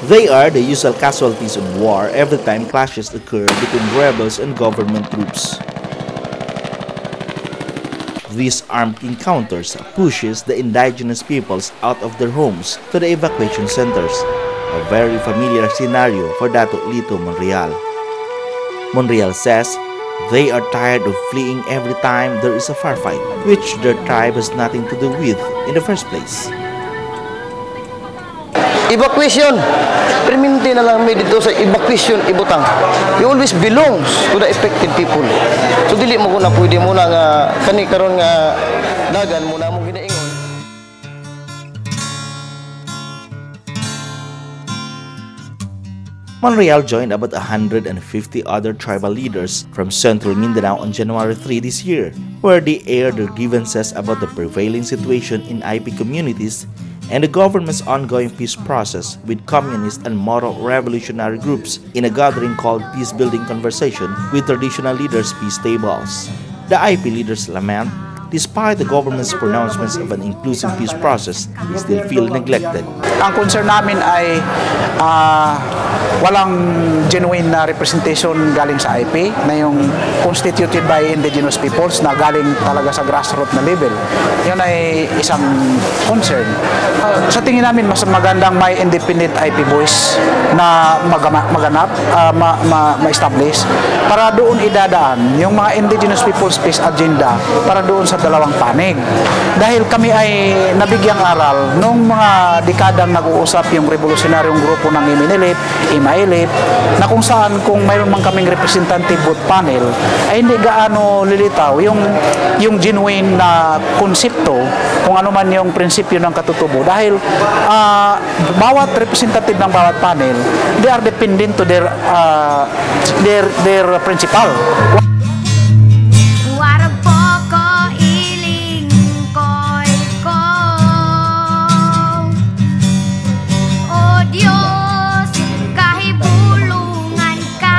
They are the usual casualties of war every time clashes occur between rebels and government troops. These armed encounters pushes the indigenous peoples out of their homes to the evacuation centers, a very familiar scenario for Dato' Lito Monreal. Monreal says they are tired of fleeing every time there is a firefight, which their tribe has nothing to do with in the first place. Evacuation. Perminti na lang may dito sa evacuation ibutang. You always belongs to the affected people. So dili mo na pwede mo na nga kani karon nga dagan mo na mo ginaingon. Monreal joined about 150 other tribal leaders from central Mindanao on January 3 this year, where they aired their grievances about the prevailing situation in IP communities and the government's ongoing peace process with communist and Moro revolutionary groups in a gathering called Peace Building Conversation with traditional leaders' peace tables. The IP leaders lament, despite the government's pronouncements of an inclusive peace process, they still feel neglected. Ang concern namin ay walang genuine na representation galing sa IP na yung constituted by indigenous peoples na galing talaga sa grassroots na level. Yun ay isang concern. Sa tingin namin, mas magandang may independent IP voice na maganap, ma-establish para doon idadaan yung mga indigenous people's peace agenda para doon sa dalawang panig. Dahil kami ay nabigyang aral nung mga dekadang nag-uusap yung revolutionaryong grupo ng Iminilip, Imailip, na kung saan kung mayroon man kaming representative vote panel ay hindi gaano lilitaw yung genuine na konsepto kung ano man yung prinsipyo ng katutubo dahil bawat representative ng bawat panel, they are dependent to their principal.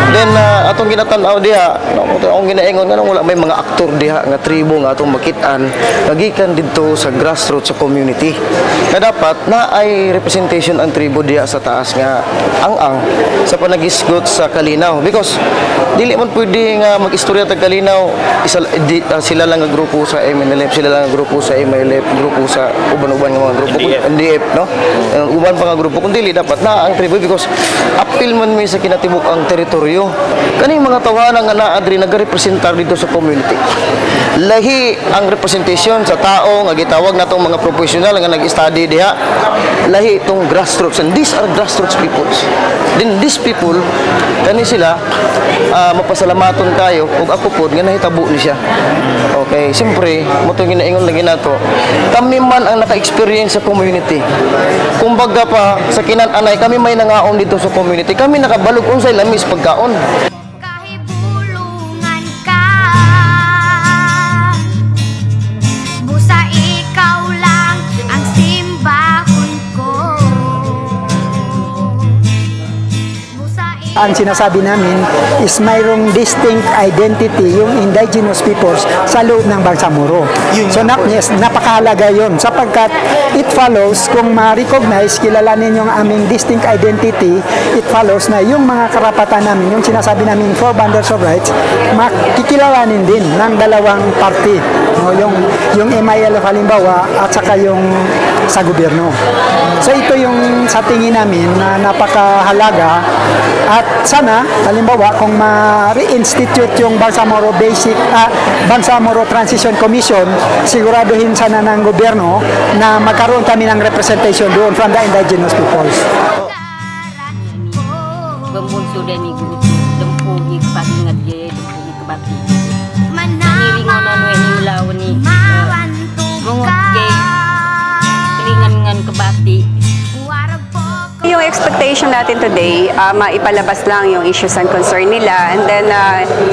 Then atong ginatanaw diha, atong ginaingon nga wala may mga aktor diha nga tribo nga atong makitaan nagikan didto sa grassroots sa community. Na dapat na ay representation ang tribo diha sa taas nga ang sa panagisgot sa Kalinaw because dili man pwede nga mag-istorya tag Kalinaw sila lang nga grupo sa MNLF, sila lang nga grupo sa MLF, grupo sa uban-uban nga mga grupo NDF, no? Uban pa nga grupo kundi dapat na ang tribo because apil man mi sa kinatibuk ang teritoryo. Kaning mga tawanan nga naa diri nagarepresentar dito sa community. Lahi ang representation sa tao nga gitawag natong mga professional nga nag-study diha. Lahi itong grassroots and these are grassroots peoples. Then these people kani sila mapasalamaton kayo ug ako pod nga nahitabo ni siya. Okay, siyempre mo to ginaingon lagi nato. Kami man ang naka-experience sa community. Kumbaga pa sa kinan-anay kami may nangaon dito sa community. Kami nakabalog unsay lamis pagkaon. Kahibulungan ka, busa ikaw lang ang simbahon ko. Ang sinasabi namin is mayroong distinct identity yung indigenous peoples sa loob ng Bangsamoro. So napakahalaga yun sapagkat it follows kung ma-recognize, kilalanin yung aming distinct identity, it follows na yung mga karapatan namin, yung sinasabi namin four bundles of rights, makikilalanin din ng dalawang party. No, yung MIL halimbawa at saka yung sa gobyerno. So ito yung sa tingin namin na napakahalaga at sana halimbawa kung ma-reinstitute yung Bangsamoro Bangsamoro Transition Commission, siguraduhin sana ng gobyerno na magkaroon kami ng representation doon from the indigenous peoples. Bemunso dan ibu dempugi kepagingat je dempugi kebati. Ngiring ono ni melawan ni mengot je keringan kebati. Yung expectation natin today, maipalabas lang yung issues and concern nila, and then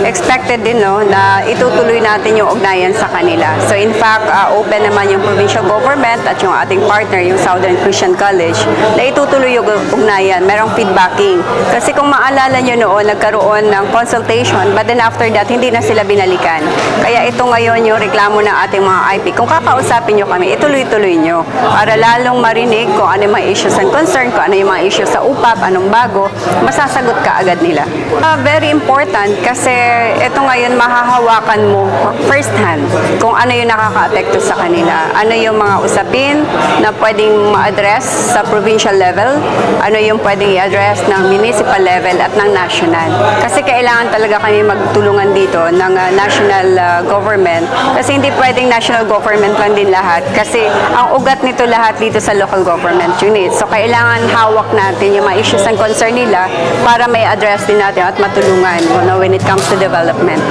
expected din na itutuloy natin yung ugnayan sa kanila. So in fact, open naman yung provincial government at yung ating partner, yung Southern Christian College, na itutuloy yung ugnayan. Merong feedbacking. Kasi kung maalala nyo noon, nagkaroon ng consultation, but then after that, hindi na sila binalikan. Kaya ito ngayon yung reklamo ng ating mga IP. Kung kakausapin nyo kami, ituloy-tuloy nyo para lalong marinig kung ano yung mga issues and concern, kung ano yung mga issues sa UPAP, anong bago, masasagot ka agad nila. Very important kasi ito ngayon mahahawakan mo first hand kung ano yung nakaka-apekto sa kanila. Ano yung mga usapin na pwedeng ma-address sa provincial level, ano yung pwedeng i-address ng municipal level at ng national. Kasi kailangan talaga kami magtulungan dito ng national government kasi hindi pwedeng national government lang din lahat kasi ang ugat nito lahat dito sa local government unit. So kailangan hawak natin yung mga issues and concern nila para may address din natin at matulungan when it comes to development.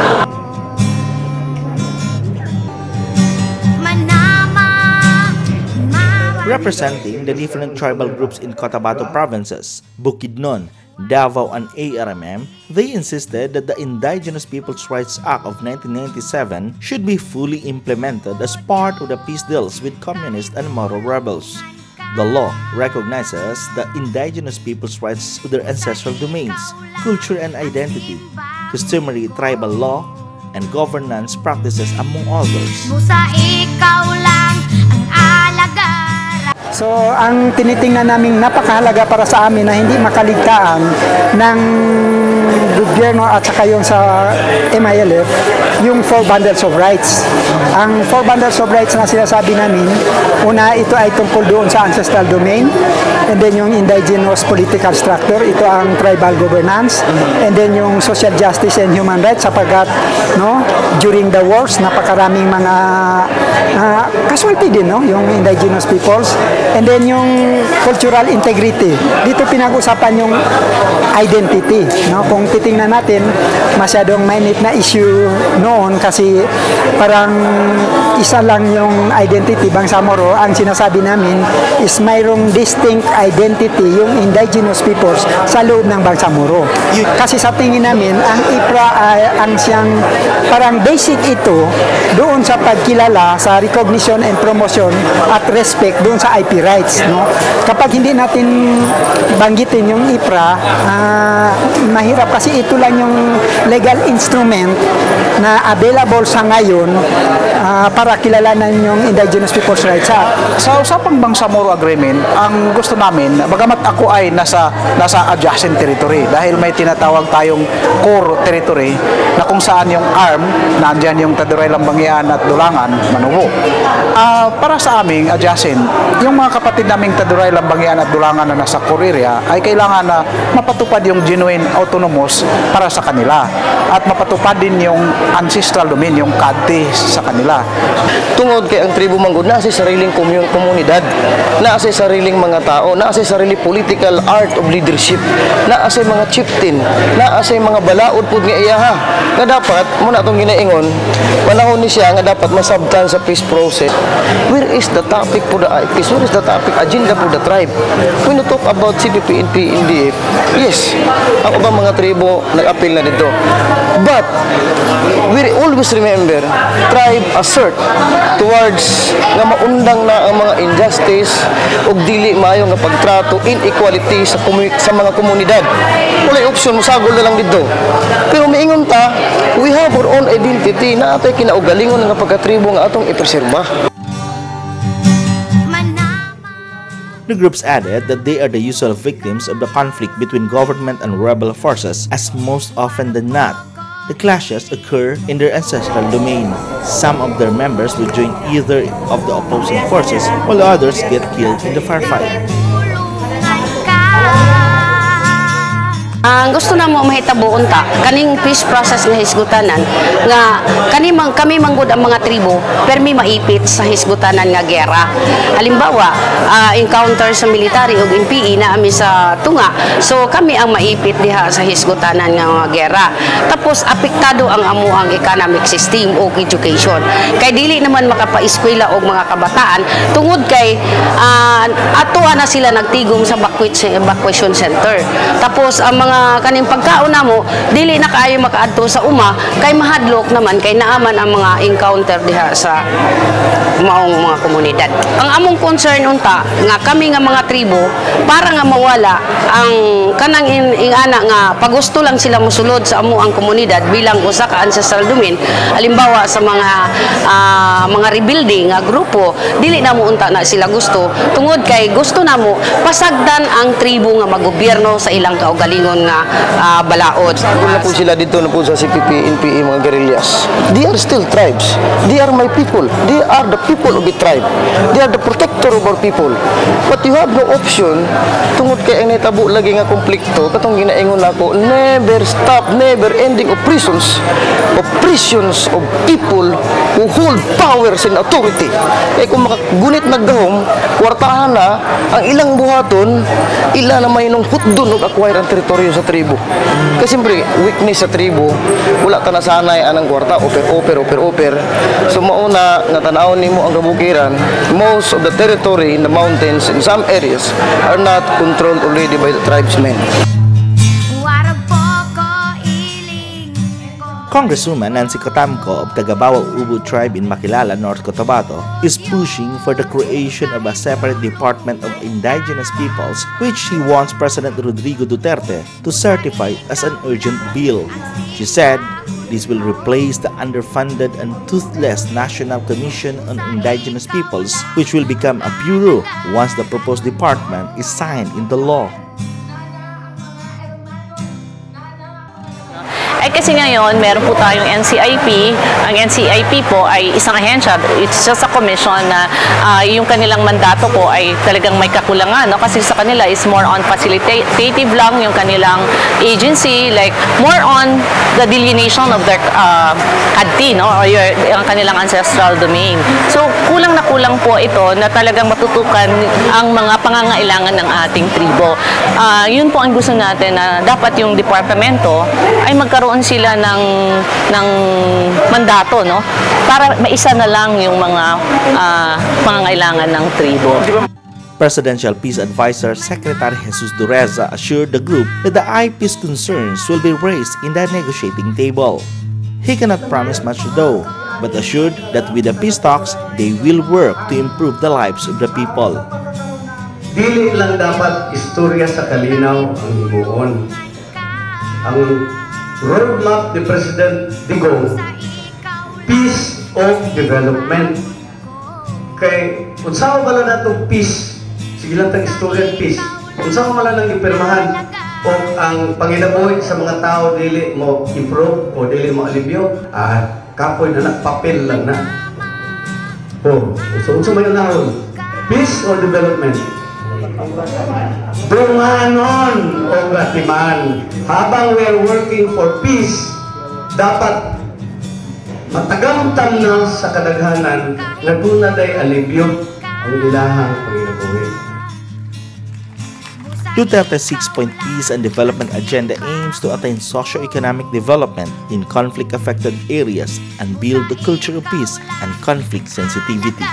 Representing the different tribal groups in Cotabato provinces, Bukidnon, Davao, and ARMM, they insisted that the Indigenous Peoples' Rights Act of 1997 should be fully implemented as part of the peace deals with communist and Moro rebels. The law recognizes the Indigenous Peoples' rights to their ancestral domains, culture and identity, customary tribal law, and governance practices among others. Busa ikaw lang ang alaga. So, ang tinitingnan naming napakahalaga para sa amin na hindi makaligtaan ng gobyerno at saka yung sa MILF, yung 4 bundles of rights. Ang 4 bundles of rights na sinasabi namin, una, ito ay tungkol doon sa ancestral domain, and then yung indigenous political structure, ito ang tribal governance, and then yung social justice and human rights sapagkat during the wars, napakaraming mga casualty din, yung indigenous peoples. And then yung cultural integrity. Dito pinag-usapan yung identity. Kung titingnan natin, masyadong mainit na issue noon kasi parang isa lang yung identity, Bangsamoro. Ang sinasabi namin is mayroong distinct identity yung indigenous peoples sa loob ng Bangsamoro. Kasi sa tingin namin, ang IPRA ay ang siyang parang basic ito doon sa pagkilala, sa recognition and promotion at respect doon sa IP rights. Kapag hindi natin banggitin yung IPRA, mahirap kasi ito lang yung legal instrument na available sa ngayon para kilalanan yung Indigenous Peoples' Rights Act. Sa usapang Bangsamoro Agreement, ang gusto namin, bagamat ako ay nasa adjacent territory dahil may tinatawag tayong core territory na kung saan yung ARM, nandyan yung Taduray, Lambangian at Dulangan, Manubo. Para sa aming adjacent, yung mga kapatid naming Taduray, Lambangian at Dulangan na nasa core area ay kailangan na mapatupad yung genuine autonomous para sa kanila at mapatupad din yung ancestral domain, yung kadte sa kanila. Tungod kay ang tribo Manggod na sa sariling komunidad, na sa sariling mga tao, na sa sarili political art of leadership, na sa mga chieftain, na sa mga balaod pud nga iyaha. Nga dapat muna atong ginaingon, panahon ni siya nga dapat masabtan sa peace process. Where is the topic for the IPs? Where is the topic agenda for the tribe? When you talk about CPP, NP, NDF, yes, ang ubang mga tribo nag-appeal na dito. But we always remember, tribe assert towards nga maundang na ang mga injustice ug dili maayo nga pagtrato, inequality sa mga komunidad. Walay option, musagol na lang dito. Pero miingon ta, we have our own identity na atay kinaugalingon nga pagkatribo nga atong ipreserba. The groups added that they are the usual victims of the conflict between government and rebel forces, as most often than not, the clashes occur in their ancestral domain. Some of their members will join either of the opposing forces, while others get killed in the firefight. Ang gusto na mo mahitabo unta kaning peace process nga hisgutanan nga kami manggod ang mga tribo permi maipit sa hisgutanan nga gera. Halimbawa, encounter sa military ug MPE na ami sa tunga. So kami ang maipit diha sa hisgutanan nga gera. Tapos apektado ang amuang economic system ug education. Kay dili naman makapa-eskwela og mga kabataan tungod kay ato na sila nagtigom sa evacuation center. Tapos ang mga kaning pagkaon namo dili na kaayo makaadto sa uma kay mahadlok naman kay naaman ang mga encounter diha sa maong mga komunidad. Ang among concern unta nga kami nga mga tribo para nga mawala ang kanang ingana nga pagusto lang sila mosulod sa amo ang komunidad bilang usa ka ancestral domain. Halimbawa sa mga rebuilding nga grupo dili na mo unta na sila gusto tungod kay gusto namo pasagdan ang tribo nga magobyerno sa ilang kaugalingon nga balaod. Kung po sila dito na po sa CPP, NPA, mga guerrillas, they are still tribes. They are my people. They are the people of the tribe. They are the protector of our people. But you have no option tungod kay ang natabo lagi nga konflikto katong ginaingon nako never stop, never ending oppressions of people who hold powers and authority. Kaya kung makagunit nagdahom, kwartahan na ang ilang buhaton, ila na may nung hutdon og acquire ang teritoryo sa tribo. Kasi siyempre, weakness sa tribo, wala ka nasanay anang kwarta, oper. So mauna nga tanawon nimo ang kabukiran, most of the territory in the mountains in some areas are not controlled already by the tribesmen. Congresswoman Nancy Cotamco of Tagabawa Ubud Tribe in Makilala, North Cotabato, is pushing for the creation of a separate Department of Indigenous Peoples, which she wants President Rodrigo Duterte to certify as an urgent bill. She said this will replace the underfunded and toothless National Commission on Indigenous Peoples, which will become a bureau once the proposed department is signed into law. Ay kasi ngayon, meron po tayong NCIP. Ang NCIP po ay isang ahensya. It's just a commission na yung kanilang mandato po ay talagang may kakulangan. No? Kasi sa kanila is more on facilitative lang yung kanilang agency, like more on the delineation of their kadti, no? Or yung kanilang ancestral domain. So, kulang na kulang po ito na talagang matutukan ang mga pangangailangan ng ating tribo. Yun po ang gusto natin na dapat yung departamento ay magkaroon sila ng mandato, no? Para maisa na lang yung mga pangangailangan ng tribo. Presidential Peace Advisor Secretary Jesus Dureza assured the group that the IP's concerns will be raised in the negotiating table. He cannot promise much though, but assured that with the peace talks, they will work to improve the lives of the people. Dili lang dapat istorya sa kalinaw ang ibuon. Ang roadmap ni President Digong, peace of development. Kay unsa ba lang natong peace? Sige lang tang istorya peace. Unsa man lang ipirmahan o ang panginabuhi sa mga tao dili mo improve o dili mo alibyo, kapoy na papel lang na. So unsa man nahon? Peace or development? Dunganon o gatiman. Habang we are working for peace, dapat matagamtam na sa kadaghanan nga dunay alibyo ang ilahang panginabuhi. Duterte's 6-point peace and development agenda aims to attain socio-economic development in conflict-affected areas and build the culture of peace and conflict sensitivity.